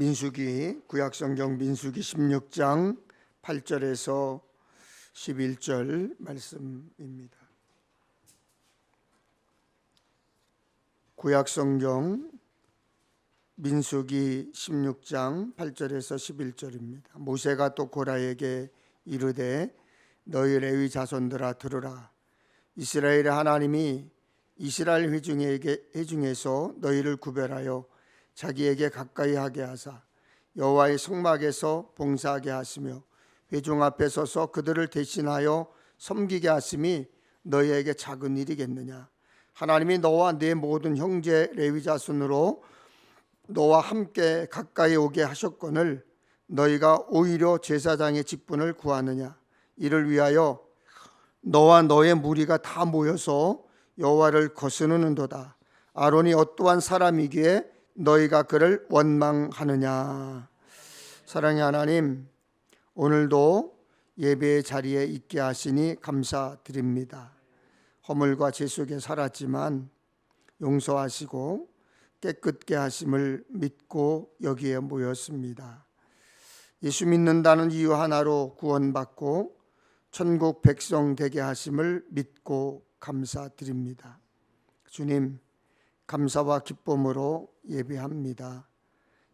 민수기 구약성경 민수기 16장 8절에서 11절 말씀입니다. 구약성경 민수기 16장 8절에서 11절입니다. 모세가 또 고라에게 이르되 너희 레위 자손들아 들으라. 이스라엘의 하나님이 이스라엘 회중에서 너희를 구별하여 자기에게 가까이 하게 하사 여호와의 성막에서 봉사하게 하시며 회중 앞에 서서 그들을 대신하여 섬기게 하심이 너희에게 작은 일이겠느냐. 하나님이 너와 네 모든 형제 레위 자손으로 너와 함께 가까이 오게 하셨거늘 너희가 오히려 제사장의 직분을 구하느냐. 이를 위하여 너와 너의 무리가 다 모여서 여호와를 거스르는도다. 아론이 어떠한 사람이기에 너희가 그를 원망하느냐. 사랑의 하나님, 오늘도 예배의 자리에 있게 하시니 감사드립니다. 허물과 죄 속에 살았지만 용서하시고 깨끗게 하심을 믿고 여기에 모였습니다. 예수 믿는다는 이유 하나로 구원받고 천국 백성 되게 하심을 믿고 감사드립니다. 주님, 감사와 기쁨으로 예배합니다.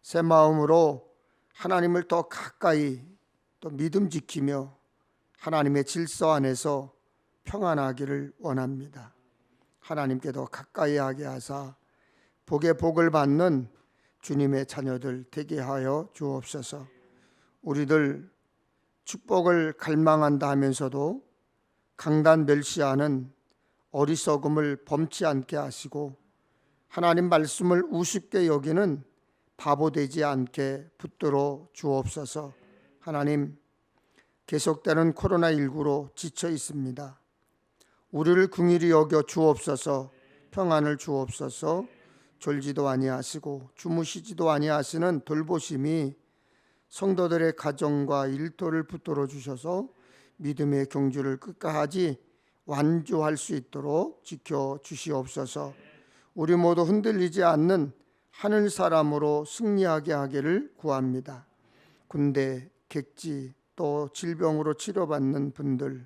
새 마음으로 하나님을 더 가까이 또 믿음 지키며 하나님의 질서 안에서 평안하기를 원합니다. 하나님께 더 가까이 하게 하사 복의 복을 받는 주님의 자녀들 되게 하여 주옵소서. 우리들 축복을 갈망한다 하면서도 강단 멸시하는 어리석음을 범치 않게 하시고 하나님 말씀을 우습게 여기는 바보 되지 않게 붙들어 주옵소서. 하나님, 계속되는 코로나19로 지쳐 있습니다. 우리를 긍휼히 여겨 주옵소서. 평안을 주옵소서. 졸지도 아니하시고 주무시지도 아니하시는 돌보심이 성도들의 가정과 일터를 붙들어 주셔서 믿음의 경주를 끝까지 완주할 수 있도록 지켜 주시옵소서. 우리 모두 흔들리지 않는 하늘 사람으로 승리하게 하기를 구합니다. 군대, 객지, 또 질병으로 치료받는 분들,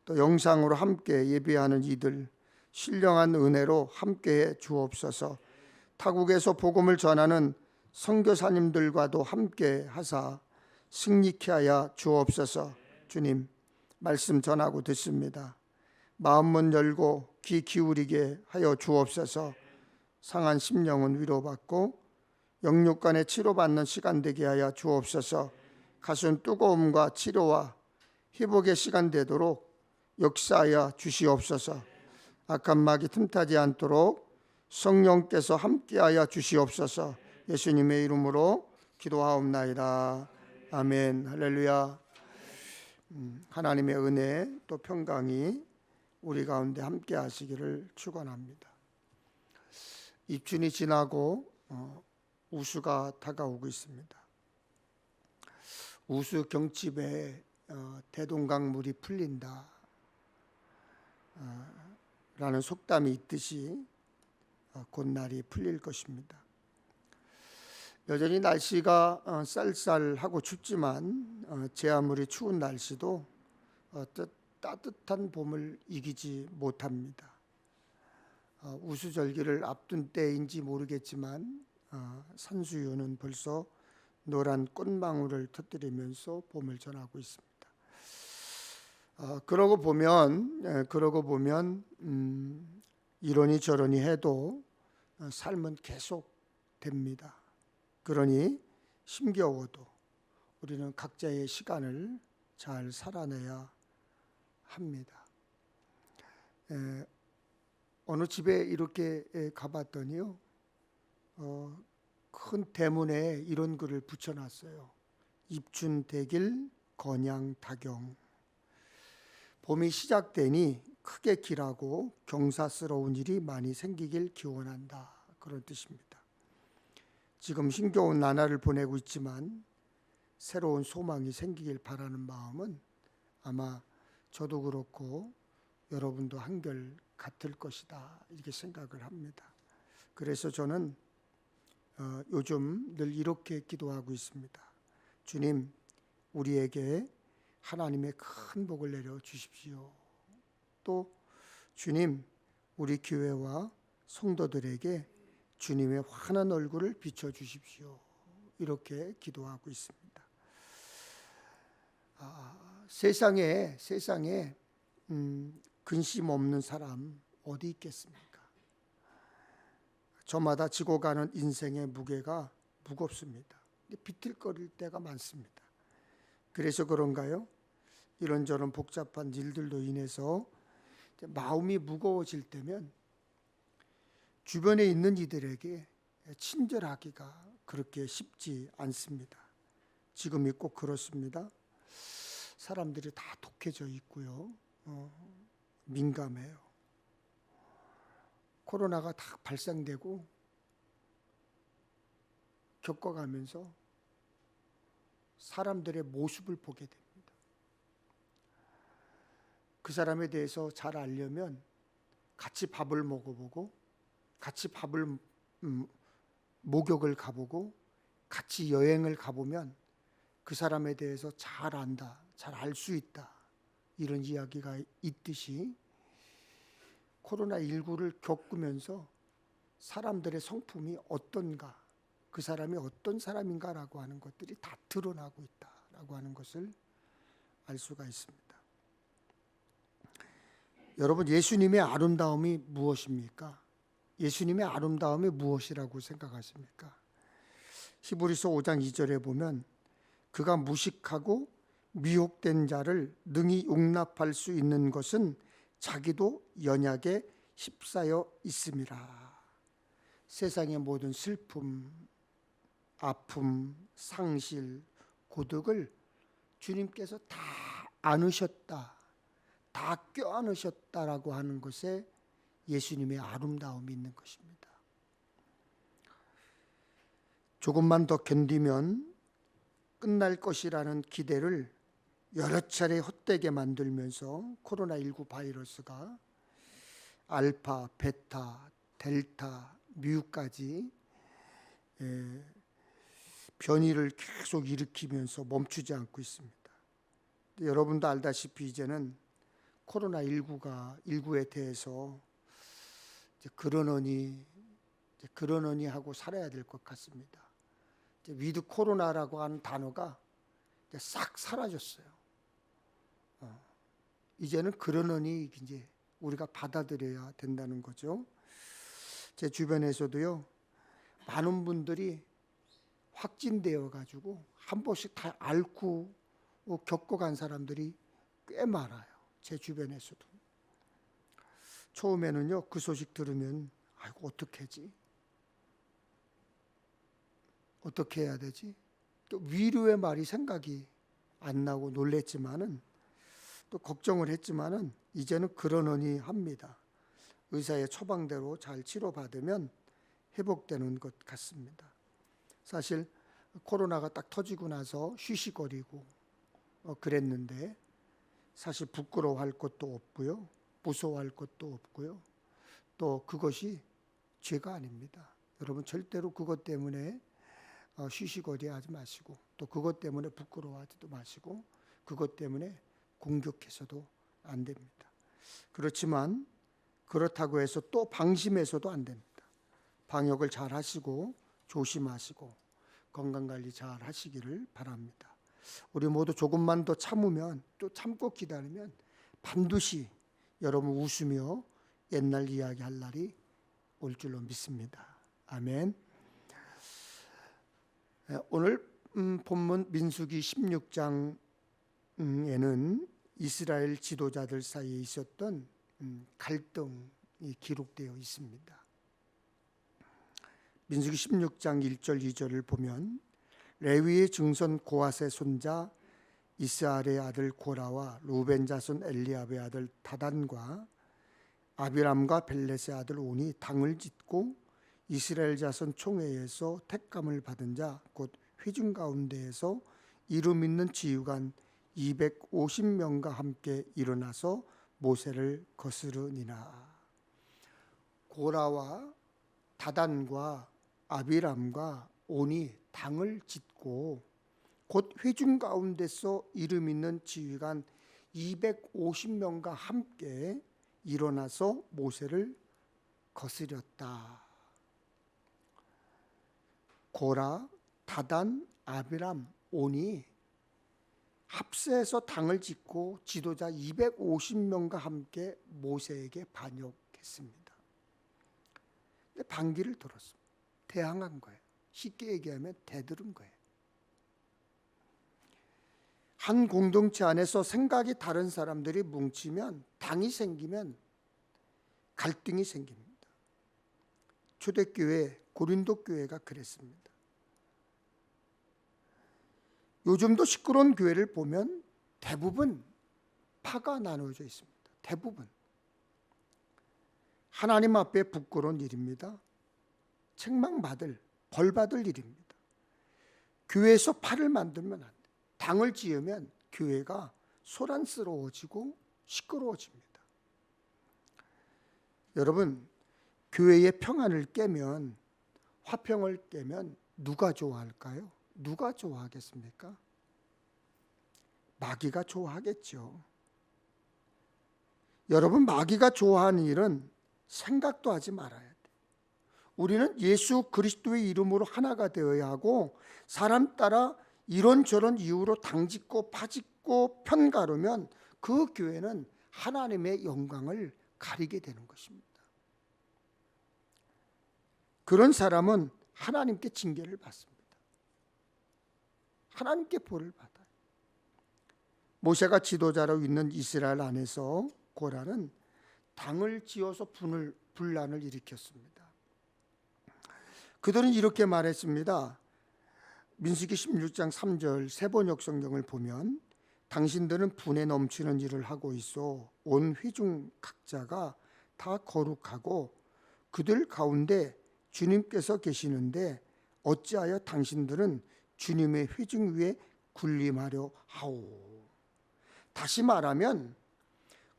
또 영상으로 함께 예배하는 이들 신령한 은혜로 함께해 주옵소서. 타국에서 복음을 전하는 선교사님들과도 함께 하사 승리케 하여 주옵소서. 주님, 말씀 전하고 듣습니다. 마음문 열고 귀 기울이게 하여 주옵소서. 상한 심령은 위로받고 영육간에 치료받는 시간 되게 하여 주옵소서. 가슴 뜨거움과 치료와 회복의 시간 되도록 역사하여 주시옵소서. 악한 마귀 틈타지 않도록 성령께서 함께하여 주시옵소서. 예수님의 이름으로 기도하옵나이다. 아멘. 할렐루야. 하나님의 은혜 또 평강이 우리 가운데 함께 하시기를 축원합니다. 입춘이 지나고 우수가 다가오고 있습니다. 우수 경칩에 대동강물이 풀린다 라는 속담이 있듯이 곧 날이 풀릴 것입니다. 여전히 날씨가 쌀쌀하고 춥지만 제 아무리 추운 날씨도 따뜻한 봄을 이기지 못합니다. 우수절기를 앞둔 때인지 모르겠지만 산수유는 벌써 노란 꽃망울을 터뜨리면서 봄을 전하고 있습니다. 그러고 보면 이러니 저러니 해도 삶은 계속 됩니다. 그러니 힘겨워도 우리는 각자의 시간을 잘 살아내야 합니다. 어느 집에 이렇게 가봤더니요, 큰 대문에 이런 글을 붙여놨어요. 입춘대길 건양타경. 봄이 시작되니 크게 길하고 경사스러운 일이 많이 생기길 기원한다. 그런 뜻입니다. 지금 힘겨운 나날을 보내고 있지만 새로운 소망이 생기길 바라는 마음은 아마 저도 그렇고 여러분도 한결 같을 것이다 이렇게 생각을 합니다. 그래서 저는 요즘 늘 이렇게 기도하고 있습니다. 주님, 우리에게 하나님의 큰 복을 내려 주십시오. 또 주님, 우리 교회와 성도들에게 주님의 환한 얼굴을 비춰 주십시오. 이렇게 기도하고 있습니다. 세상에 근심 없는 사람 어디 있겠습니까? 저마다 지고 가는 인생의 무게가 무겁습니다. 비틀거릴 때가 많습니다. 그래서 그런가요? 이런저런 복잡한 일들로 인해서 마음이 무거워질 때면 주변에 있는 이들에게 친절하기가 그렇게 쉽지 않습니다. 지금이 꼭 그렇습니다. 사람들이 다 독해져 있고요. 민감해요. 코로나가 다 발생되고 겪어가면서 사람들의 모습을 보게 됩니다. 그 사람에 대해서 잘 알려면 같이 밥을 먹어보고 같이 목욕을 가보고 같이 여행을 가보면 그 사람에 대해서 잘 안다, 잘 알 수 있다, 이런 이야기가 있듯이 코로나19를 겪으면서 사람들의 성품이 어떤가, 그 사람이 어떤 사람인가라고 하는 것들이 다 드러나고 있다라고 하는 것을 알 수가 있습니다. 여러분, 예수님의 아름다움이 무엇입니까? 예수님의 아름다움이 무엇이라고 생각하십니까? 히브리서 5장 2절에 보면 그가 무식하고 미혹된 자를 능히 용납할 수 있는 것은 자기도 연약에 휩싸여 있음이라. 세상의 모든 슬픔, 아픔, 상실, 고독을 주님께서 다 안으셨다, 다 껴안으셨다라고 하는 것에 예수님의 아름다움이 있는 것입니다. 조금만 더 견디면 끝날 것이라는 기대를 여러 차례 헛되게 만들면서 코로나19 바이러스가 알파, 베타, 델타, 뮤까지 변이를 계속 일으키면서 멈추지 않고 있습니다. 여러분도 알다시피 이제는 코로나19에 대해서 그러느니 하고 살아야 될 것 같습니다. 위드 코로나라고 하는 단어가 싹 사라졌어요. 이제는 그러느니 이제 우리가 받아들여야 된다는 거죠. 제 주변에서도요, 많은 분들이 확진되어 가지고 한 번씩 다 앓고 겪어간 사람들이 꽤 많아요. 제 주변에서도. 처음에는요, 그 소식 들으면 아이고 어떻게 하지? 어떻게 해야 되지? 또 위로의 말이 생각이 안 나고 놀랬지만은, 또 걱정을 했지만은 이제는 그러느니 합니다. 의사의 처방대로 잘 치료받으면 회복되는 것 같습니다. 사실 코로나가 딱 터지고 나서 쉬쉬거리고 그랬는데 사실 부끄러워할 것도 없고요, 무서워할 것도 없고요, 또 그것이 죄가 아닙니다. 여러분, 절대로 그것 때문에 쉬쉬거리하지 마시고, 또 그것 때문에 부끄러워하지도 마시고, 그것 때문에 공격해서도 안 됩니다. 그렇지만 그렇다고 해서 또 방심해서도 안 됩니다. 방역을 잘 하시고 조심하시고 건강관리 잘 하시기를 바랍니다. 우리 모두 조금만 더 참으면, 또 참고 기다리면 반드시 여러분 웃으며 옛날 이야기할 날이 올 줄로 믿습니다. 아멘. 오늘 본문 민수기 16장에는 이스라엘 지도자들 사이에 있었던 갈등이 기록되어 있습니다. 민수기 16장 1절 2절을 보면 레위의 증손 고핫의 손자 이스라엘의 아들 고라와 루벤 자손 엘리압의 아들 다단과 아비람과 벨렛의 아들 온이 당을 짓고 이스라엘 자손 총회에서 택감을 받은 자 곧 회중 가운데에서 이름 있는 지휘관 250명과 함께 일어나서 모세를 거스르니라. 고라와 다단과 아비람과 온이 당을 짓고 곧 회중 가운데서 이름 있는 지휘관 250명과 함께 일어나서 모세를 거스렸다. 고라, 다단, 아비람, 온이 합세해서 당을 짓고 지도자 250명과 함께 모세에게 반역했습니다. 근데 반기를 들었습니다. 대항한 거예요. 쉽게 얘기하면 대들은 거예요. 한 공동체 안에서 생각이 다른 사람들이 뭉치면, 당이 생기면 갈등이 생깁니다. 초대교회, 고린도 교회가 그랬습니다. 요즘도 시끄러운 교회를 보면 대부분 파가 나누어져 있습니다. 대부분. 하나님 앞에 부끄러운 일입니다. 책망받을, 벌받을 일입니다. 교회에서 파를 만들면 안 돼요. 당을 지으면 교회가 소란스러워지고 시끄러워집니다. 여러분, 교회의 평안을 깨면, 화평을 깨면 누가 좋아할까요? 누가 좋아하겠습니까? 마귀가 좋아하겠죠. 여러분, 마귀가 좋아하는 일은 생각도 하지 말아야 돼요. 우리는 예수 그리스도의 이름으로 하나가 되어야 하고, 사람 따라 이런저런 이유로 당짓고 파짓고 편가르면 그 교회는 하나님의 영광을 가리게 되는 것입니다. 그런 사람은 하나님께 징계를 받습니다. 하나님께 벌을 받아요. 모세가 지도자로 있는 이스라엘 안에서 고라는 당을 지어서 분란을 일으켰습니다. 그들은 이렇게 말했습니다. 민수기 16장 3절 세번역 성경을 보면 당신들은 분에 넘치는 일을 하고 있어 온 회중 각자가 다 거룩하고 그들 가운데 주님께서 계시는데 어찌하여 당신들은 주님의 회중 위에 군림하려 하오. 다시 말하면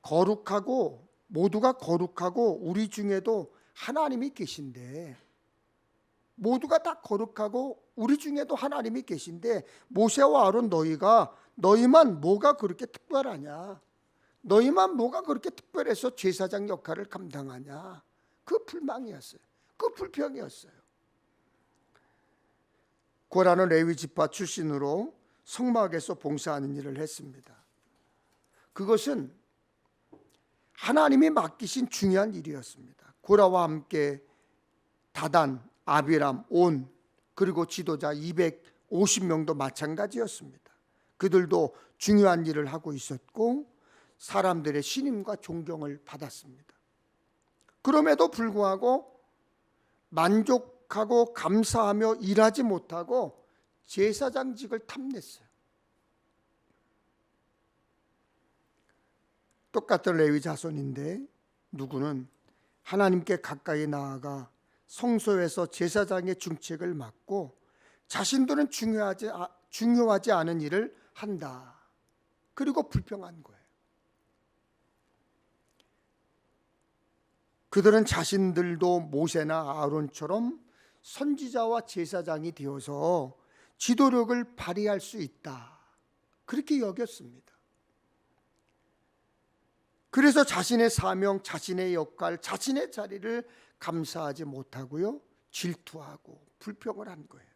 거룩하고 모두가 거룩하고 우리 중에도 하나님이 계신데, 모두가 다 거룩하고 우리 중에도 하나님이 계신데 모세와 아론 너희만 뭐가 그렇게 특별하냐? 너희만 뭐가 그렇게 특별해서 제사장 역할을 감당하냐? 그 불망이었어요. 그 불평이었어요. 고라는 레위 지파 출신으로 성막에서 봉사하는 일을 했습니다. 그것은 하나님이 맡기신 중요한 일이었습니다. 고라와 함께 다단, 아비람, 온, 그리고 지도자 250명도 마찬가지였습니다. 그들도 중요한 일을 하고 있었고 사람들의 신임과 존경을 받았습니다. 그럼에도 불구하고 만족하고 감사하며 일하지 못하고 제사장직을 탐냈어요. 똑같은 레위 자손인데 누구는 하나님께 가까이 나아가 성소에서 제사장의 중책을 맡고 자신들은 중요하지 않은 일을 한다. 그리고 불평한 거예요. 그들은 자신들도 모세나 아론처럼 선지자와 제사장이 되어서 지도력을 발휘할 수 있다. 그렇게 여겼습니다. 그래서 자신의 사명, 자신의 역할, 자신의 자리를 감사하지 못하고요, 질투하고 불평을 한 거예요.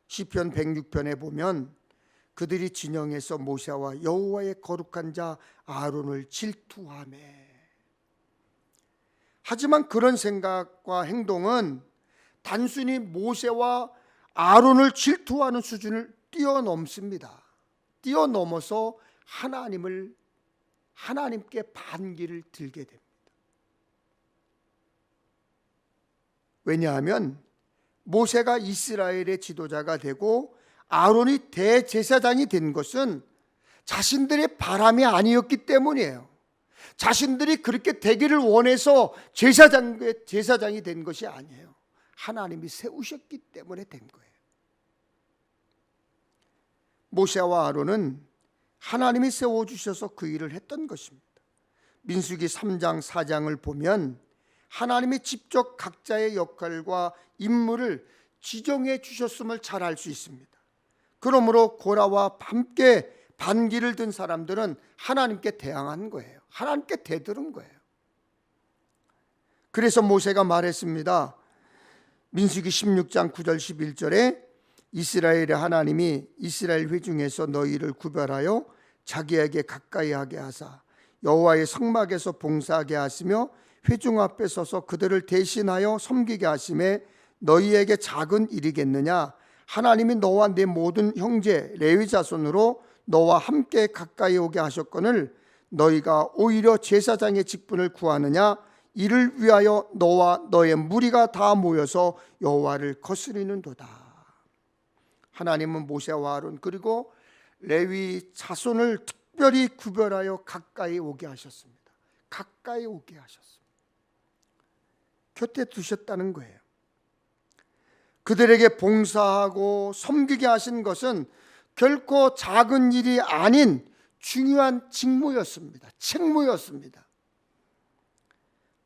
시편 106편에 보면 그들이 진영에서 모세와 여호와의 거룩한 자 아론을 질투하매. 하지만 그런 생각과 행동은 단순히 모세와 아론을 질투하는 수준을 뛰어넘습니다. 뛰어넘어서 하나님께 반기를 들게 됩니다. 왜냐하면 모세가 이스라엘의 지도자가 되고 아론이 대제사장이 된 것은 자신들의 바람이 아니었기 때문이에요. 자신들이 그렇게 되기를 원해서 제사장이 된 것이 아니에요. 하나님이 세우셨기 때문에 된 거예요. 모세와 아론은 하나님이 세워주셔서 그 일을 했던 것입니다. 민수기 3장 4장을 보면 하나님이 직접 각자의 역할과 임무를 지정해 주셨음을 잘 알 수 있습니다. 그러므로 고라와 함께 반기를 든 사람들은 하나님께 대항한 거예요. 하나님께 대들은 거예요. 그래서 모세가 말했습니다. 민수기 16장 9절 11절에 이스라엘의 하나님이 이스라엘 회중에서 너희를 구별하여 자기에게 가까이 하게 하사 여호와의 성막에서 봉사하게 하시며 회중 앞에 서서 그들을 대신하여 섬기게 하심에 너희에게 작은 일이겠느냐? 하나님이 너와 네 모든 형제 레위 자손으로 너와 함께 가까이 오게 하셨거늘 너희가 오히려 제사장의 직분을 구하느냐? 이를 위하여 너와 너의 무리가 다 모여서 여호와를 거스리는도다. 하나님은 모세와 아론 그리고 레위 자손을 특별히 구별하여 가까이 오게 하셨습니다. 가까이 오게 하셨습니다. 곁에 두셨다는 거예요. 그들에게 봉사하고 섬기게 하신 것은 결코 작은 일이 아닌 중요한 직무였습니다. 책무였습니다.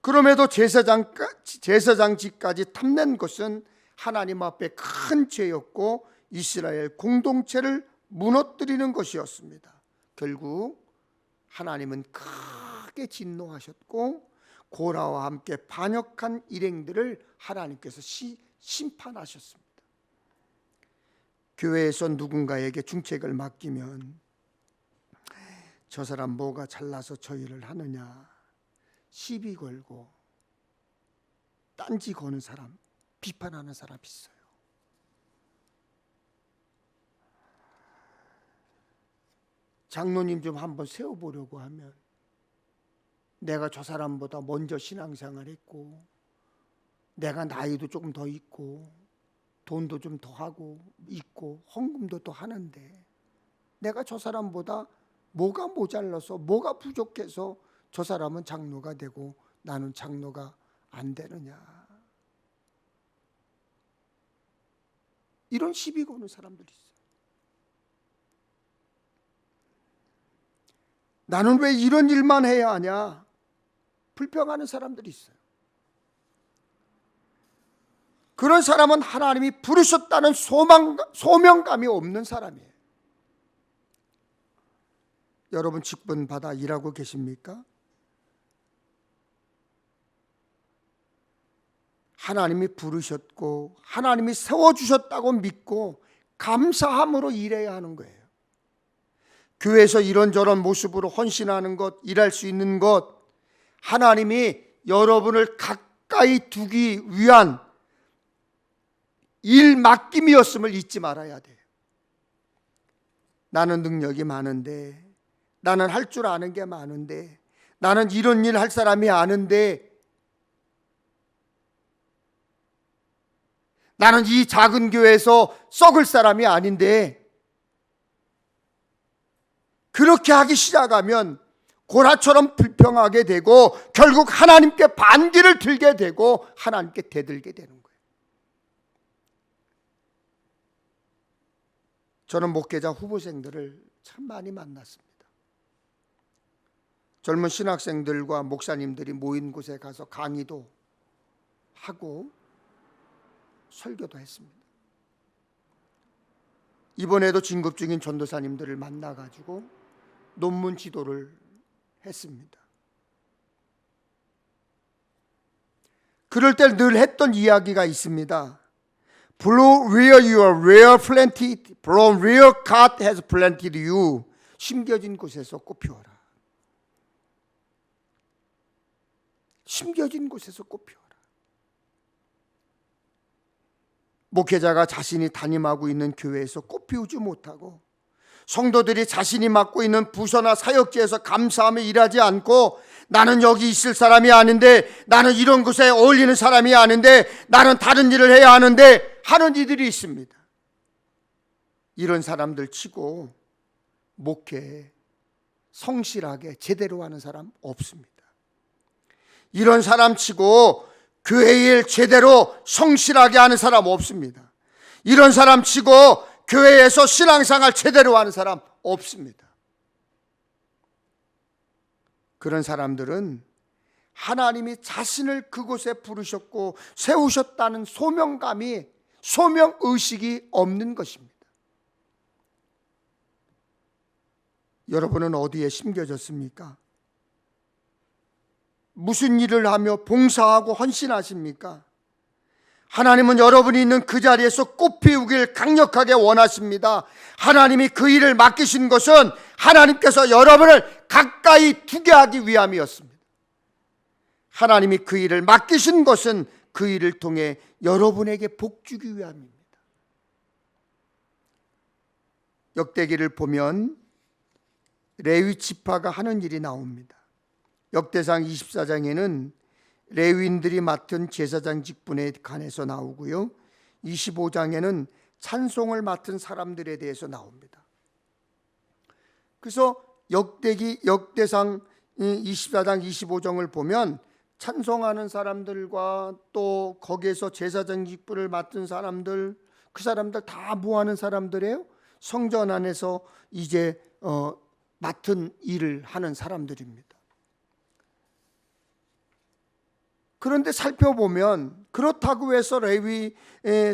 그럼에도 제사장직까지 탐낸 것은 하나님 앞에 큰 죄였고 이스라엘 공동체를 무너뜨리는 것이었습니다. 결국 하나님은 크게 진노하셨고 고라와 함께 반역한 일행들을 하나님께서 심판하셨습니다. 교회에서 누군가에게 중책을 맡기면 저 사람 뭐가 잘나서 저 일을 하느냐 시비 걸고 딴지 거는 사람, 비판하는 사람 있어요. 장로님 좀 한번 세워보려고 하면 내가 저 사람보다 먼저 신앙생활 했고 내가 나이도 조금 더 있고 돈도 좀 더 하고 있고 헌금도 또 하는데 내가 저 사람보다 뭐가 모자라서 뭐가 부족해서 저 사람은 장로가 되고 나는 장로가 안 되느냐, 이런 시비 거는 사람들이 있어요. 나는 왜 이런 일만 해야 하냐 불평하는 사람들이 있어요. 그런 사람은 하나님이 부르셨다는 소명감이 없는 사람이에요. 여러분 직분 받아 일하고 계십니까? 하나님이 부르셨고 하나님이 세워주셨다고 믿고 감사함으로 일해야 하는 거예요. 교회에서 이런저런 모습으로 헌신하는 것, 일할 수 있는 것, 하나님이 여러분을 가까이 두기 위한 일 맡김이었음을 잊지 말아야 돼요. 나는 능력이 많은데, 나는 할 줄 아는 게 많은데, 나는 이런 일 할 사람이 아는데, 나는 이 작은 교회에서 썩을 사람이 아닌데, 그렇게 하기 시작하면 고라처럼 불평하게 되고 결국 하나님께 반기를 들게 되고 하나님께 대들게 되는 거예요. 저는 목회자 후보생들을 참 많이 만났습니다. 젊은 신학생들과 목사님들이 모인 곳에 가서 강의도 하고 설교도 했습니다. 이번에도 진급 중인 전도사님들을 만나가지고 논문 지도를 했습니다. 그럴 때 늘 했던 이야기가 있습니다. Blow where you are well planted, from where God has planted you. 심겨진 곳에서 꽃 피워라. 심겨진 곳에서 꽃 피워라. 목회자가 자신이 담임하고 있는 교회에서 꽃 피우지 못하고 성도들이 자신이 맡고 있는 부서나 사역지에서 감사하며 일하지 않고 나는 여기 있을 사람이 아닌데, 나는 이런 곳에 어울리는 사람이 아닌데, 나는 다른 일을 해야 하는데 하는 이들이 있습니다. 이런 사람들 치고 목회 성실하게 제대로 하는 사람 없습니다. 이런 사람 치고 교회 일 제대로 성실하게 하는 사람 없습니다. 이런 사람 치고 교회에서 신앙생활 제대로 하는 사람 없습니다. 그런 사람들은 하나님이 자신을 그곳에 부르셨고 세우셨다는 소명감이, 소명의식이 없는 것입니다. 여러분은 어디에 심겨졌습니까? 무슨 일을 하며 봉사하고 헌신하십니까? 하나님은 여러분이 있는 그 자리에서 꽃피우길 강력하게 원하십니다. 하나님이 그 일을 맡기신 것은 하나님께서 여러분을 가까이 두게 하기 위함이었습니다. 하나님이 그 일을 맡기신 것은 그 일을 통해 여러분에게 복 주기 위함입니다. 역대기를 보면 레위 지파가 하는 일이 나옵니다. 역대상 24장에는 레위인들이 맡은 제사장 직분에 관해서 나오고요, 25장에는 찬송을 맡은 사람들에 대해서 나옵니다. 그래서 역대상 24장 25장을 보면 찬송하는 사람들과 또 거기에서 제사장 직분을 맡은 사람들, 그 사람들 다 뭐 하는 사람들이에요? 성전 안에서 이제 맡은 일을 하는 사람들입니다. 그런데 살펴보면 그렇다고 해서 레위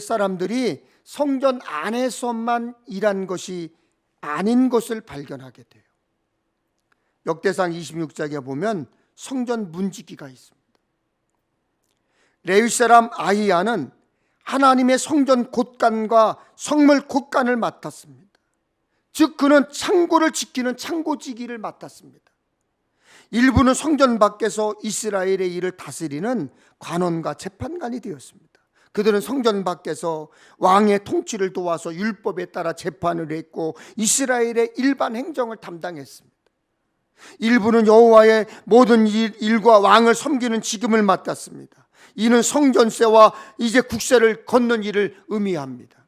사람들이 성전 안에서만 일한 것이 아닌 것을 발견하게 돼요. 역대상 26장에 보면 성전 문지기가 있습니다. 레위 사람 아히야는 하나님의 성전 곳간과 성물 곳간을 맡았습니다. 즉 그는 창고를 지키는 창고지기를 맡았습니다. 일부는 성전 밖에서 이스라엘의 일을 다스리는 관원과 재판관이 되었습니다. 그들은 성전 밖에서 왕의 통치를 도와서 율법에 따라 재판을 했고 이스라엘의 일반 행정을 담당했습니다. 일부는 여호와의 모든 일과 왕을 섬기는 직임을 맡았습니다. 이는 성전세와 이제 국세를 걷는 일을 의미합니다.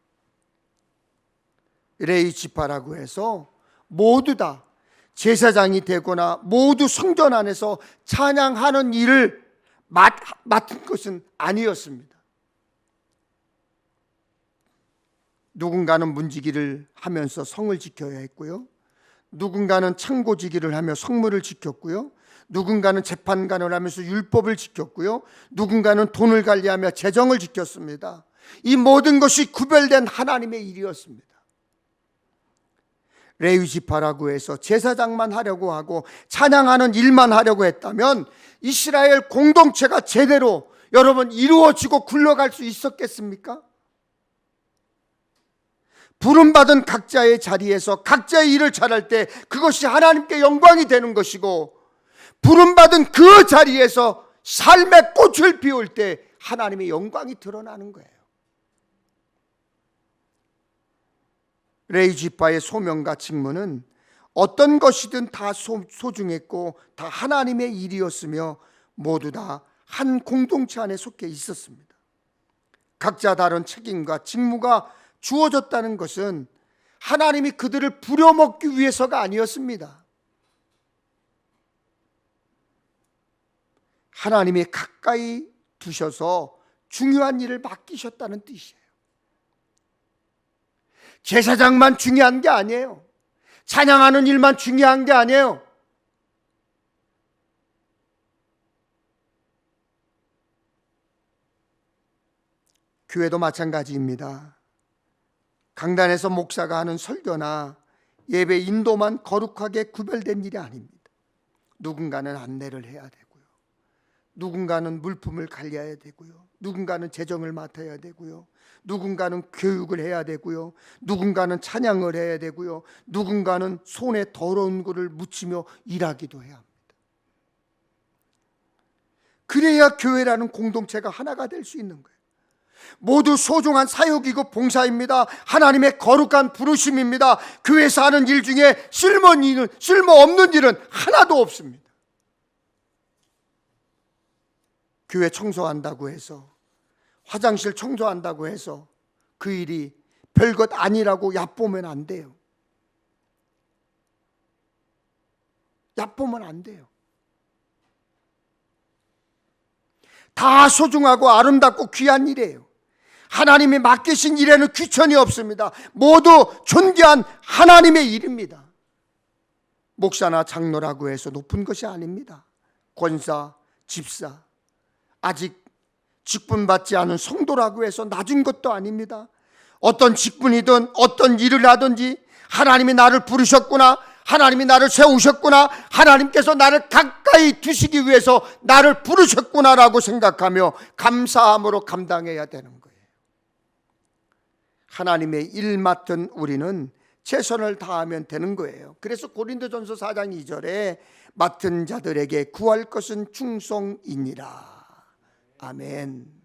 레위 지파라고 해서 모두 다 제사장이 되거나 모두 성전 안에서 찬양하는 일을 맡은 것은 아니었습니다. 누군가는 문지기를 하면서 성을 지켜야 했고요, 누군가는 창고지기를 하며 성물을 지켰고요, 누군가는 재판관을 하면서 율법을 지켰고요, 누군가는 돈을 관리하며 재정을 지켰습니다. 이 모든 것이 구별된 하나님의 일이었습니다. 레위 지파라고 해서 제사장만 하려고 하고 찬양하는 일만 하려고 했다면 이스라엘 공동체가 제대로 여러분 이루어지고 굴러갈 수 있었겠습니까? 부름받은 각자의 자리에서 각자의 일을 잘할 때 그것이 하나님께 영광이 되는 것이고, 부름받은 그 자리에서 삶의 꽃을 피울 때 하나님의 영광이 드러나는 거예요. 레위 지파의 소명과 직무는 어떤 것이든 다 소중했고 다 하나님의 일이었으며 모두 다 한 공동체 안에 속해 있었습니다. 각자 다른 책임과 직무가 주어졌다는 것은 하나님이 그들을 부려먹기 위해서가 아니었습니다. 하나님이 가까이 두셔서 중요한 일을 맡기셨다는 뜻이에요. 제사장만 중요한 게 아니에요. 찬양하는 일만 중요한 게 아니에요. 교회도 마찬가지입니다. 강단에서 목사가 하는 설교나 예배 인도만 거룩하게 구별된 일이 아닙니다. 누군가는 안내를 해야 되고요, 누군가는 물품을 관리해야 되고요, 누군가는 재정을 맡아야 되고요, 누군가는 교육을 해야 되고요, 누군가는 찬양을 해야 되고요, 누군가는 손에 더러운 것을 묻히며 일하기도 해야 합니다. 그래야 교회라는 공동체가 하나가 될 수 있는 거예요. 모두 소중한 사역이고 봉사입니다. 하나님의 거룩한 부르심입니다. 교회에서 하는 일 중에 쓸모없는 일은 하나도 없습니다. 교회 청소한다고 해서, 화장실 청소한다고 해서 그 일이 별것 아니라고 얕보면 안 돼요. 얕보면 안 돼요. 다 소중하고 아름답고 귀한 일이에요. 하나님이 맡기신 일에는 귀천이 없습니다. 모두 존귀한 하나님의 일입니다. 목사나 장로라고 해서 높은 것이 아닙니다. 권사, 집사, 아직 직분받지 않은 성도라고 해서 낮은 것도 아닙니다. 어떤 직분이든 어떤 일을 하든지 하나님이 나를 부르셨구나, 하나님이 나를 세우셨구나, 하나님께서 나를 가까이 두시기 위해서 나를 부르셨구나라고 생각하며 감사함으로 감당해야 되는 거예요. 하나님의 일 맡은 우리는 최선을 다하면 되는 거예요. 그래서 고린도전서 4장 2절에 맡은 자들에게 구할 것은 충성이니라. 아멘.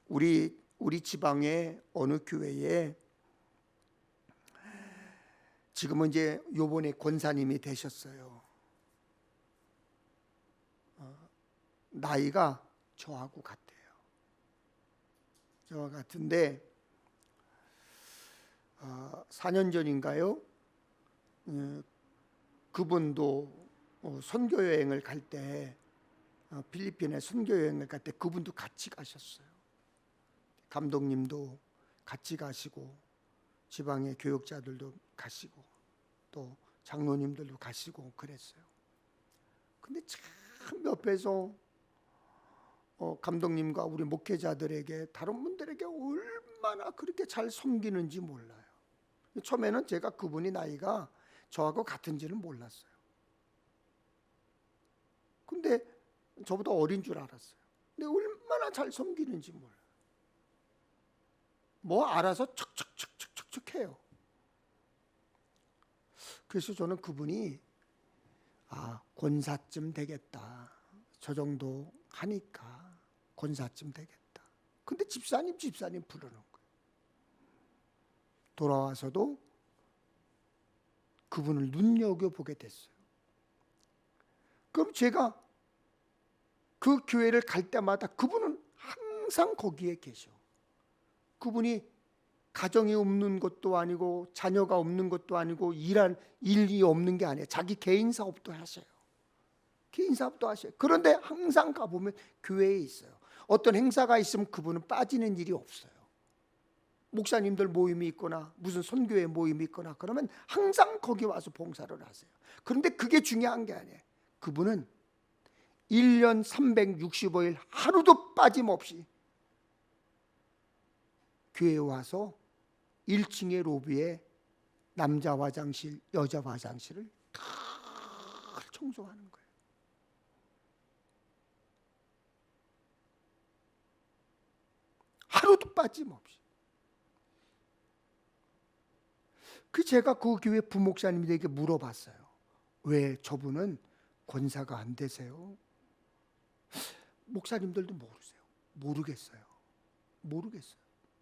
우리 지방의 어느 교회에 지금은 이제 요번에 권사님이 되셨어요. 나이가 저하고 같아요. 저와 같은데 4년 전인가요? 그분도 선교 여행을 갈 때 필리핀에 선교 여행을 갈 때 그분도 같이 가셨어요. 감독님도 같이 가시고 지방의 교육자들도 가시고 또 장로님들도 가시고 그랬어요. 근데 참 옆에서 감독님과 우리 목회자들에게 다른 분들에게 얼마나 그렇게 잘 섬기는지 몰라요. 처음에는 제가 그분이 나이가 저하고 같은지는 몰랐어요. 근데 저보다 어린 줄 알았어요. 근데 얼마나 잘 섬기는지 몰라요. 뭐 알아서 척척척척척 해요. 그래서 저는 그분이 권사쯤 되겠다. 저 정도 하니까 권사쯤 되겠다. 근데 집사님 부르는 거예요. 돌아와서도 그분을 눈여겨보게 됐어요. 그럼 제가 그 교회를 갈 때마다 그분은 항상 거기에 계셔. 그분이 가정이 없는 것도 아니고 자녀가 없는 것도 아니고 일할 일이 없는 게 아니에요. 자기 개인 사업도 하셔요. 개인 사업도 하셔요. 그런데 항상 가보면 교회에 있어요. 어떤 행사가 있으면 그분은 빠지는 일이 없어요. 목사님들 모임이 있거나 무슨 선교회 모임이 있거나 그러면 항상 거기 와서 봉사를 하세요. 그런데 그게 중요한 게 아니에요. 그분은 1년 365일 하루도 빠짐없이 교회에 와서 1층의 로비에 남자 화장실, 여자 화장실을 다 청소하는 거예요. 하루도 빠짐없이. 제가 그 교회 부목사님들에게 물어봤어요. 왜 저분은 권사가 안 되세요? 목사님들도 모르세요. 모르겠어요.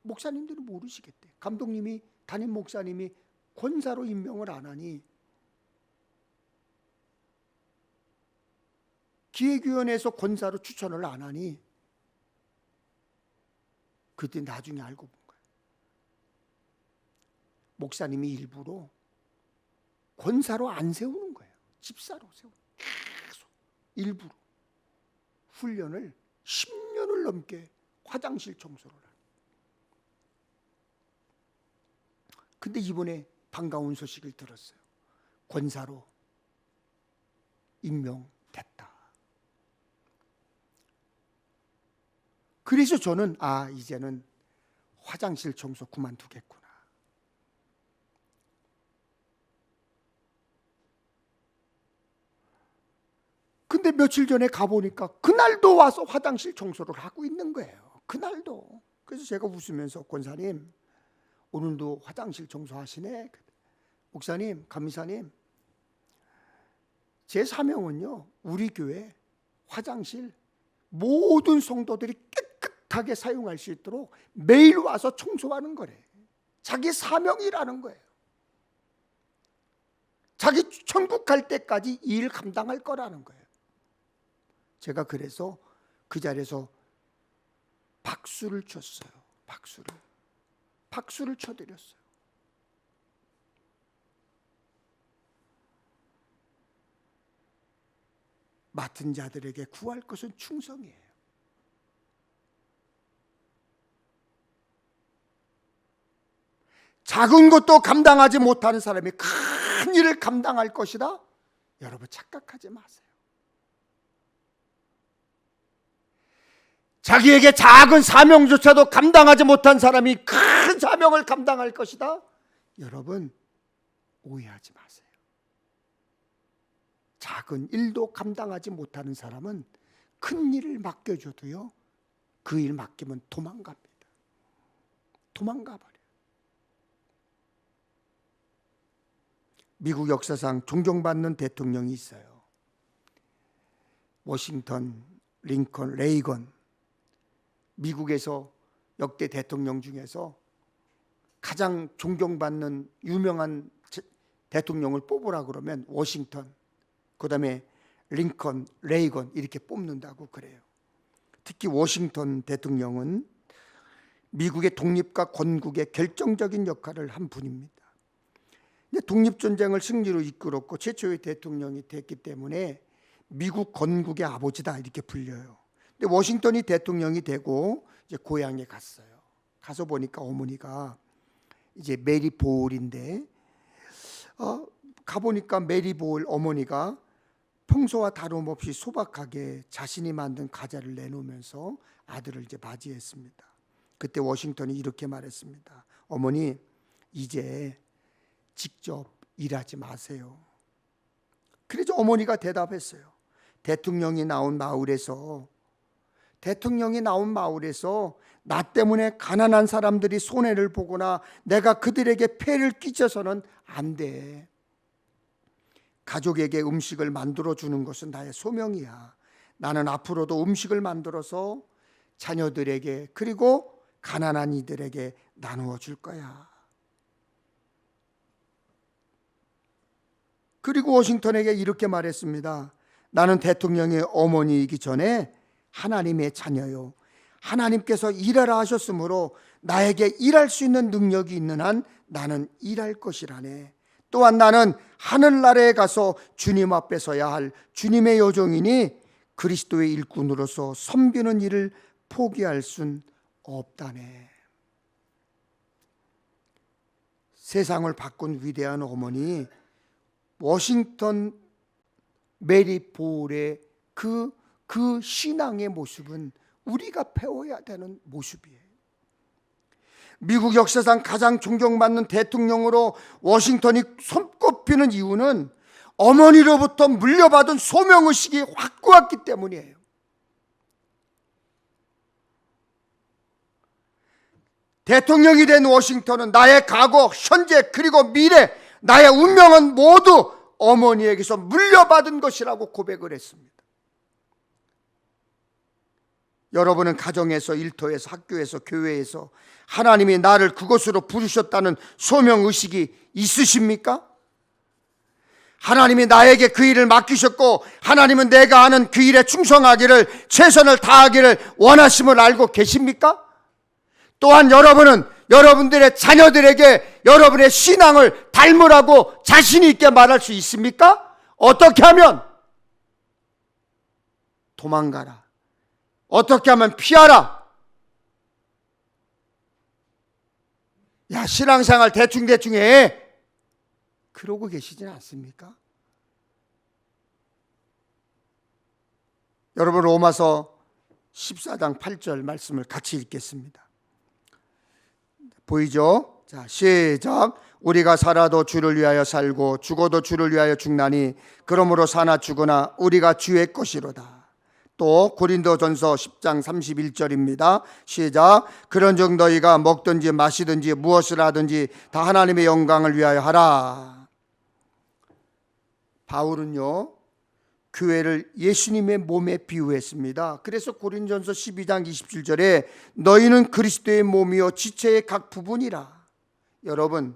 목사님들은 모르시겠대. 감독님이, 담임 목사님이 권사로 임명을 안 하니 기획위원회에서 권사로 추천을 안 하니 그때 나중에 알고 본 거예요. 목사님이 일부러 권사로 안 세우는 거예요. 집사로 세우는 계속 일부러 훈련을 10년을 넘게 화장실 청소를 하는. 근데 이번에 반가운 소식을 들었어요. 권사로 임명됐다. 그래서 저는 이제는 화장실 청소 그만두겠구나. 근데 며칠 전에 가보니까 그날도 와서 화장실 청소를 하고 있는 거예요. 그날도. 그래서 제가 웃으면서 권사님 오늘도 화장실 청소하시네. 목사님, 감리사님, 제 사명은요, 우리 교회 화장실 모든 성도들이 깨끗하게 사용할 수 있도록 매일 와서 청소하는 거래. 자기 사명이라는 거예요. 자기 천국 갈 때까지 이 일 감당할 거라는 거예요. 제가 그래서 그 자리에서 박수를 쳤어요. 박수를 쳐드렸어요. 맡은 자들에게 구할 것은 충성이에요. 작은 것도 감당하지 못하는 사람이 큰 일을 감당할 것이다? 여러분 착각하지 마세요. 자기에게 작은 사명조차도 감당하지 못한 사람이 큰 사명을 감당할 것이다. 여러분, 오해하지 마세요. 작은 일도 감당하지 못하는 사람은 큰 일을 맡겨줘도요, 그 일 맡기면 도망갑니다. 도망가버려요. 미국 역사상 존경받는 대통령이 있어요. 워싱턴, 링컨, 레이건. 미국에서 역대 대통령 중에서 가장 존경받는 유명한 대통령을 뽑으라 그러면 워싱턴, 그 다음에 링컨, 레이건 이렇게 뽑는다고 그래요. 특히 워싱턴 대통령은 미국의 독립과 건국에 결정적인 역할을 한 분입니다. 독립전쟁을 승리로 이끌었고 최초의 대통령이 됐기 때문에 미국 건국의 아버지다 이렇게 불려요. 근데 워싱턴이 대통령이 되고 이제 고향에 갔어요. 가서 보니까 어머니가 이제 메리 보울인데 가보니까 메리 보울 어머니가 평소와 다름없이 소박하게 자신이 만든 과자를 내놓으면서 아들을 이제 맞이했습니다. 그때 워싱턴이 이렇게 말했습니다. 어머니, 이제 직접 일하지 마세요. 그래서 어머니가 대답했어요. 대통령이 나온 마을에서 나 때문에 가난한 사람들이 손해를 보거나 내가 그들에게 폐를 끼쳐서는 안 돼. 가족에게 음식을 만들어 주는 것은 나의 소명이야. 나는 앞으로도 음식을 만들어서 자녀들에게 그리고 가난한 이들에게 나누어 줄 거야. 그리고 워싱턴에게 이렇게 말했습니다. 나는 대통령의 어머니이기 전에 하나님의 자녀요. 하나님께서 일하라 하셨으므로 나에게 일할 수 있는 능력이 있는 한 나는 일할 것이라네. 또한 나는 하늘나라에 가서 주님 앞에 서야 할 주님의 여종이니 그리스도의 일꾼으로서 섬기는 일을 포기할 순 없다네. 세상을 바꾼 위대한 어머니 워싱턴 메리 보울의 그 신앙의 모습은 우리가 배워야 되는 모습이에요. 미국 역사상 가장 존경받는 대통령으로 워싱턴이 손꼽히는 이유는 어머니로부터 물려받은 소명의식이 확고했기 때문이에요. 대통령이 된 워싱턴은 나의 과거, 현재 그리고 미래, 나의 운명은 모두 어머니에게서 물려받은 것이라고 고백을 했습니다. 여러분은 가정에서, 일터에서, 학교에서, 교회에서 하나님이 나를 그곳으로 부르셨다는 소명의식이 있으십니까? 하나님이 나에게 그 일을 맡기셨고 하나님은 내가 하는 그 일에 충성하기를, 최선을 다하기를 원하심을 알고 계십니까? 또한 여러분은 여러분들의 자녀들에게 여러분의 신앙을 닮으라고 자신 있게 말할 수 있습니까? 어떻게 하면? 도망가라. 어떻게 하면 피하라. 야, 신앙생활 대충 해. 그러고 계시진 않습니까? 여러분, 로마서 14장 8절 말씀을 같이 읽겠습니다. 보이죠? 자, 시작. 우리가 살아도 주를 위하여 살고 죽어도 주를 위하여 죽나니 그러므로 사나 죽으나 우리가 주의 것이로다. 또 고린도전서 10장 31절입니다. 시작. 그런즉 너희가 먹든지 마시든지 무엇을 하든지 다 하나님의 영광을 위하여 하라. 바울은요, 교회를 예수님의 몸에 비유했습니다. 그래서 고린도전서 12장 27절에 너희는 그리스도의 몸이요 지체의 각 부분이라. 여러분,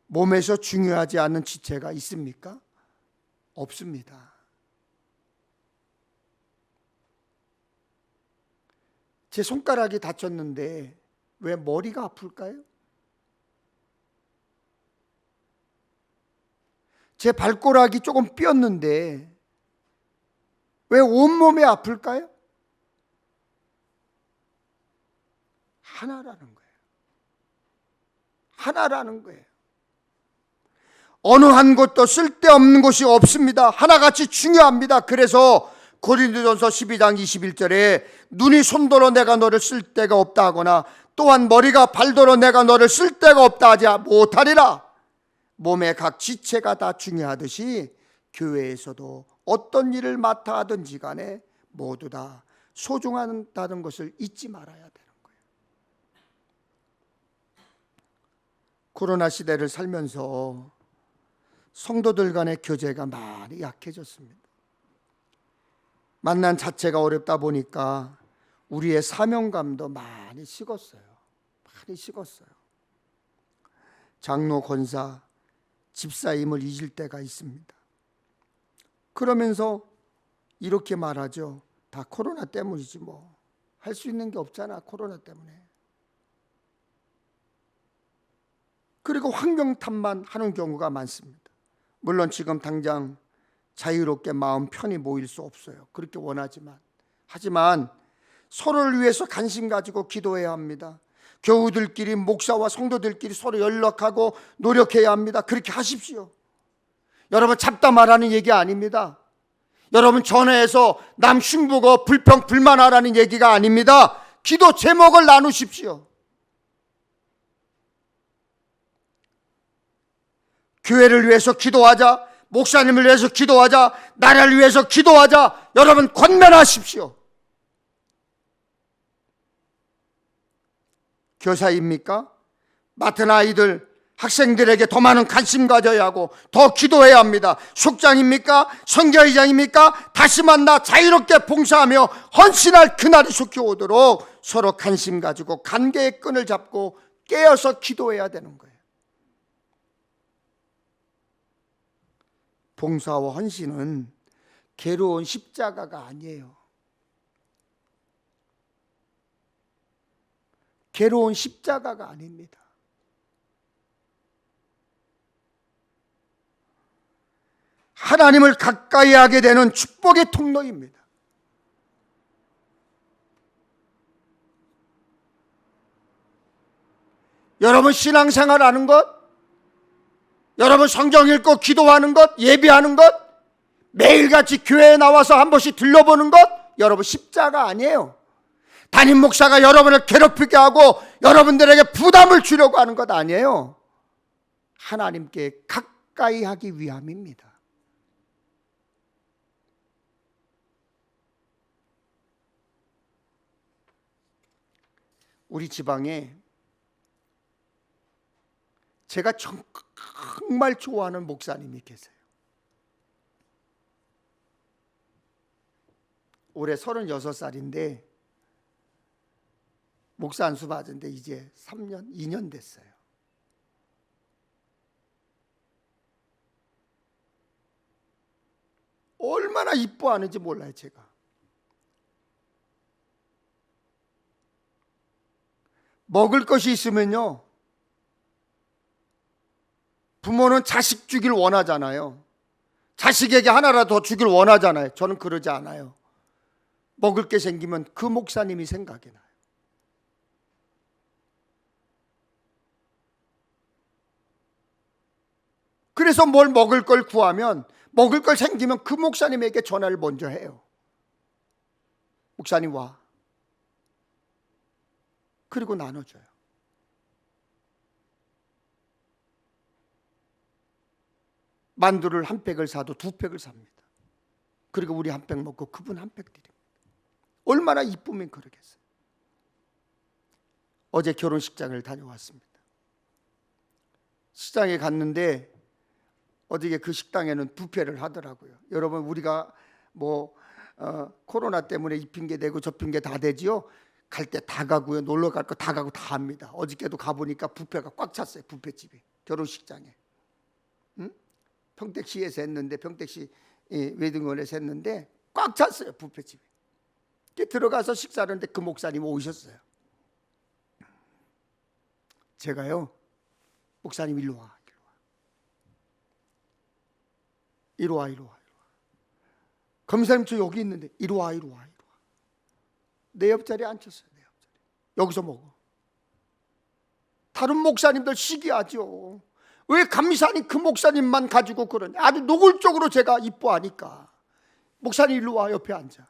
몸에서 중요하지 않은 지체가 있습니까? 없습니다. 제 손가락이 다쳤는데 왜 머리가 아플까요? 제 발가락이 조금 삐었는데 왜 온몸이 아플까요? 하나라는 거예요. 하나라는 거예요. 어느 한 곳도 쓸데없는 곳이 없습니다. 하나같이 중요합니다. 그래서 고린도전서 12장 21절에 눈이 손도로 내가 너를 쓸 데가 없다 하거나 또한 머리가 발도로 내가 너를 쓸 데가 없다 하지 못하리라. 몸의 각 지체가 다 중요하듯이 교회에서도 어떤 일을 맡아 하든지 간에 모두 다 소중하다는 것을 잊지 말아야 되는 거예요. 코로나 시대를 살면서 성도들 간의 교제가 많이 약해졌습니다. 만난 자체가 어렵다 보니까 우리의 사명감도 많이 식었어요. 많이 식었어요. 장로, 권사, 집사임을 잊을 때가 있습니다. 그러면서 이렇게 말하죠. 다 코로나 때문이지 뭐. 할 수 있는 게 없잖아, 코로나 때문에. 그리고 환경 탓만 하는 경우가 많습니다. 물론 지금 당장 자유롭게 마음 편히 모일 수 없어요. 그렇게 원하지만. 하지만 서로를 위해서 관심 가지고 기도해야 합니다. 교우들끼리, 목사와 성도들끼리 서로 연락하고 노력해야 합니다. 그렇게 하십시오. 여러분, 잡담하라는 얘기 아닙니다. 여러분, 전화해서 남 흉보고 불평 불만하라는 얘기가 아닙니다. 기도 제목을 나누십시오. 교회를 위해서 기도하자, 목사님을 위해서 기도하자, 나라를 위해서 기도하자. 여러분, 권면하십시오. 교사입니까? 맡은 아이들, 학생들에게 더 많은 관심 가져야 하고 더 기도해야 합니다. 숙장입니까? 선교회장입니까? 다시 만나 자유롭게 봉사하며 헌신할 그날이 속히 오도록 서로 관심 가지고 관계의 끈을 잡고 깨어서 기도해야 되는 거예요. 봉사와 헌신은 괴로운 십자가가 아니에요. 괴로운 십자가가 아닙니다. 하나님을 가까이 하게 되는 축복의 통로입니다. 여러분, 신앙생활 하는 것, 여러분 성경 읽고 기도하는 것, 예배하는 것, 매일같이 교회에 나와서 한 번씩 들러보는 것, 여러분 십자가 아니에요. 담임 목사가 여러분을 괴롭히게 하고 여러분들에게 부담을 주려고 하는 것 아니에요. 하나님께 가까이 하기 위함입니다. 우리 지방에 제가 정말 좋아하는 목사님이 계세요. 올해 36살인데 목사 안수 받은 데 이제 3년, 2년 됐어요. 얼마나 이뻐하는지 몰라요, 제가. 먹을 것이 있으면요, 부모는 자식 주길 원하잖아요. 자식에게 하나라도 더 주길 원하잖아요. 저는 그러지 않아요. 먹을 게 생기면 그 목사님이 생각이 나요. 그래서 뭘 먹을 걸 구하면, 먹을 걸 생기면 그 목사님에게 전화를 먼저 해요. 목사님 와. 그리고 나눠줘요. 만두를 한 팩을 사도 2팩을 삽니다. 그리고 우리 한 팩 먹고 그분 한 팩 드립니다. 얼마나 이쁘면 그러겠어요. 어제 결혼식장을 다녀왔습니다. 식장에 갔는데 어디에 그 식당에는 뷔페를 하더라고요. 여러분, 우리가 코로나 때문에 이 핑계 대고 저 핑계 다 되지요. 갈 때 다 가고요. 놀러 갈 거 다 가고 다 합니다. 어저께도 가보니까 뷔페가 꽉 찼어요. 뷔페집이 결혼식장에. 평택시에서 했는데, 평택시 웨딩홀에서 했는데 꽉 찼어요. 뷔페집이. 들어가서 식사를 했는데 그 목사님 오셨어요. 제가요, 목사님 일로 와. 이리 와. 검사님 저 여기 있는데 이리 와. 내 옆자리에 앉혔어요. 내 옆자리. 여기서 먹어. 다른 목사님들 시기하죠. 왜 감사님 그 목사님만 가지고 그러냐. 아주 노골적으로 제가 이뻐하니까. 목사님 일로 와, 옆에 앉아.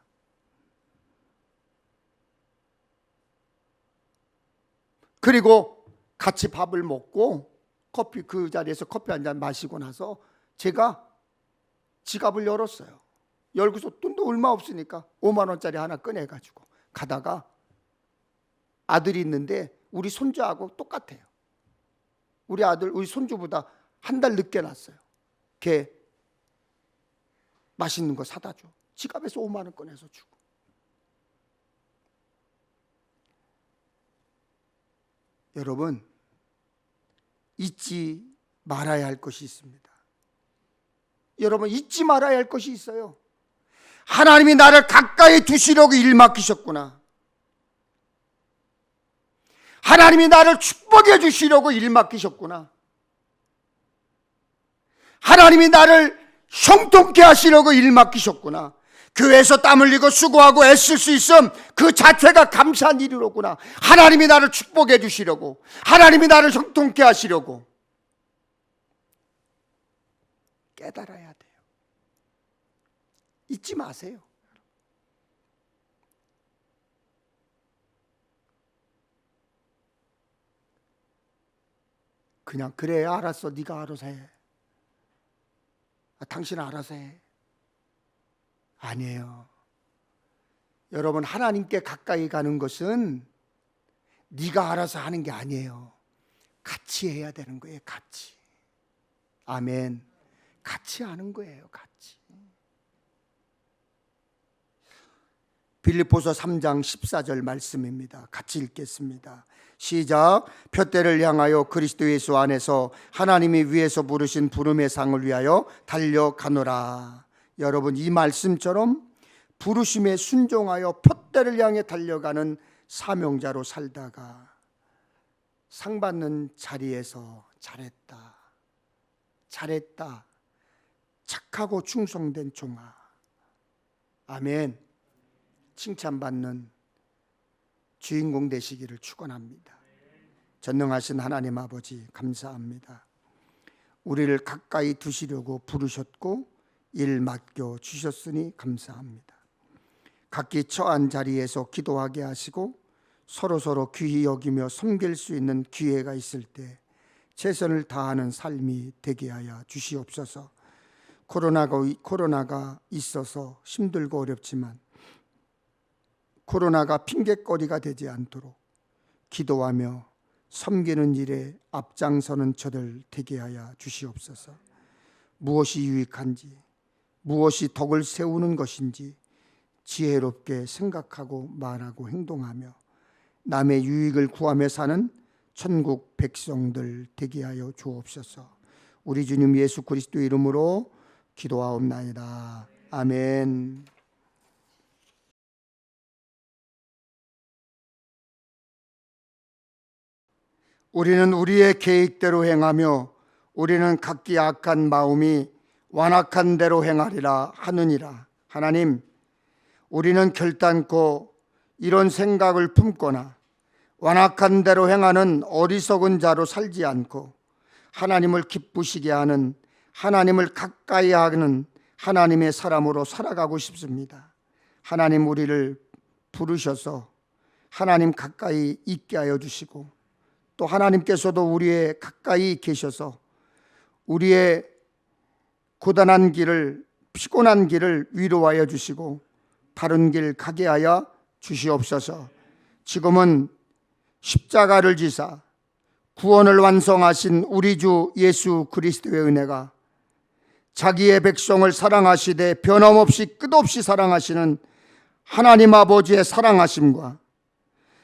그리고 같이 밥을 먹고 그 자리에서 커피 한 잔 마시고 나서 제가 지갑을 열었어요. 열고서 돈도 얼마 없으니까 5만 원짜리 하나 꺼내가지고 가다가 아들이 있는데 우리 손주하고 똑같아요. 우리 아들, 우리 손주보다 한 달 늦게 났어요. 걔 맛있는 거 사다 줘. 지갑에서 5만 원 꺼내서 주고. 여러분, 잊지 말아야 할 것이 있습니다. 여러분, 잊지 말아야 할 것이 있어요. 하나님이 나를 가까이 두시려고 일 맡기셨구나. 하나님이 나를 축복해 주시려고 일 맡기셨구나. 하나님이 나를 형통케 하시려고 일 맡기셨구나. 교회에서 땀 흘리고 수고하고 애쓸 수 있음 그 자체가 감사한 일이로구나. 하나님이 나를 축복해 주시려고, 하나님이 나를 형통케 하시려고 깨달아야 돼요. 잊지 마세요. 그냥 그래, 알았어, 네가 알아서 해. 당신 알아서 해. 아니에요. 여러분, 하나님께 가까이 가는 것은 네가 알아서 하는 게 아니에요. 같이 해야 되는 거예요. 같이. 아멘. 같이 하는 거예요. 같이. 빌립보서 3장 14절 말씀입니다. 같이 읽겠습니다. 시작. 푯대를 향하여 그리스도 예수 안에서 하나님이 위에서 부르신 부름의 상을 위하여 달려가노라. 여러분, 이 말씀처럼 부르심에 순종하여 푯대를 향해 달려가는 사명자로 살다가 상 받는 자리에서 잘했다, 잘했다, 착하고 충성된 종아, 아멘, 칭찬받는 주인공 되시기를 축원합니다. 전능하신 하나님 아버지, 감사합니다. 우리를 가까이 두시려고 부르셨고 일 맡겨 주셨으니 감사합니다. 각기 처한 자리에서 기도하게 하시고 서로서로 귀히 여기며 섬길 수 있는 기회가 있을 때 최선을 다하는 삶이 되게 하여 주시옵소서. 코로나가 있어서 힘들고 어렵지만 코로나가 핑계거리가 되지 않도록 기도하며 섬기는 일에 앞장서는 저들 되게 하여 주시옵소서. 무엇이 유익한지, 무엇이 덕을 세우는 것인지 지혜롭게 생각하고 말하고 행동하며 남의 유익을 구하며 사는 천국 백성들 되게 하여 주옵소서. 우리 주님 예수 그리스도 이름으로 기도하옵나이다. 아멘. 우리는 우리의 계획대로 행하며 우리는 각기 악한 마음이 완악한 대로 행하리라 하느니라. 하나님, 우리는 결단코 이런 생각을 품거나 완악한 대로 행하는 어리석은 자로 살지 않고 하나님을 기쁘시게 하는, 하나님을 가까이 하는 하나님의 사람으로 살아가고 싶습니다. 하나님, 우리를 부르셔서 하나님 가까이 있게 하여 주시고 또 하나님께서도 우리의 가까이 계셔서 우리의 고단한 길을, 피곤한 길을 위로하여 주시고 바른 길 가게 하여 주시옵소서. 지금은 십자가를 지사 구원을 완성하신 우리 주 예수 그리스도의 은혜가 자기의 백성을 사랑하시되 변함없이 끝없이 사랑하시는 하나님 아버지의 사랑하심과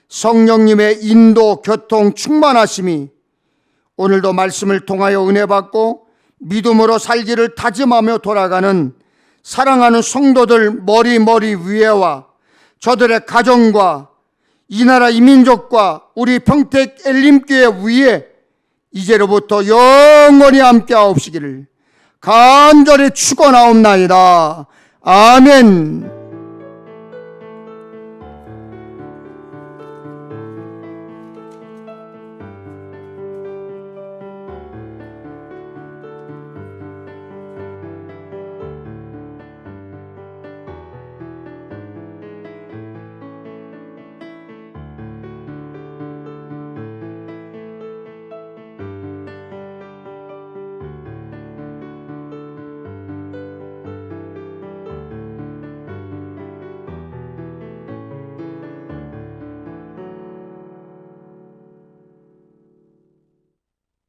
성령님의 인도, 교통, 충만하심이 오늘도 말씀을 통하여 은혜 받고 믿음으로 살기를 다짐하며 돌아가는 사랑하는 성도들 머리 위에와 저들의 가정과 이 나라 이 민족과 우리 평택 엘림교회 위에 이제로부터 영원히 함께 하옵시기를 간절히 축원하옵나이다. 아멘.